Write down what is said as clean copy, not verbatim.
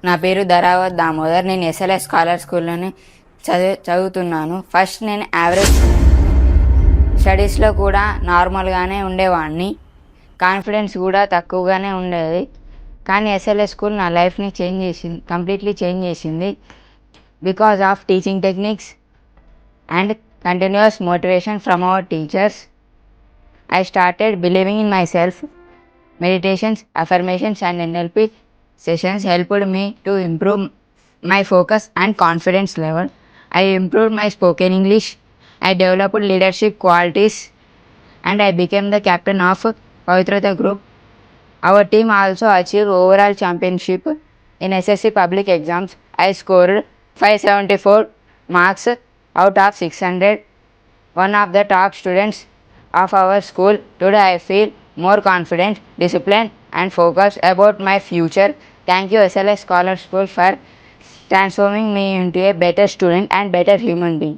నా పేరు ధరావత్ దామోదర్. నేను ఎస్ఎల్ఎస్ స్కాలర్ స్కూల్లోని చదువుతున్నాను. ఫస్ట్ నేను యావరేజ్ స్టడీస్లో కూడా నార్మల్గానే ఉండేవాడిని. కాన్ఫిడెన్స్ కూడా తక్కువగానే ఉండేది. కానీ ఎస్ఎల్ఎస్ స్కూల్ నా లైఫ్ని కంప్లీట్లీ చేంజ్ చేసింది. Because of teaching techniques and continuous motivation from our teachers, I started believing in myself. Meditations, affirmations and NLP sessions helped me to improve my focus and confidence level. I improved my spoken English. I developed leadership qualities and I became the captain of Pavitrata group. Our team also achieved overall championship in SSC public exams. I scored 574 marks out of 600. One of the top students of our school. Today I feel more confident, disciplined and focused about my future. Thank you SLS Scholar School for transforming me into a better student and better human being.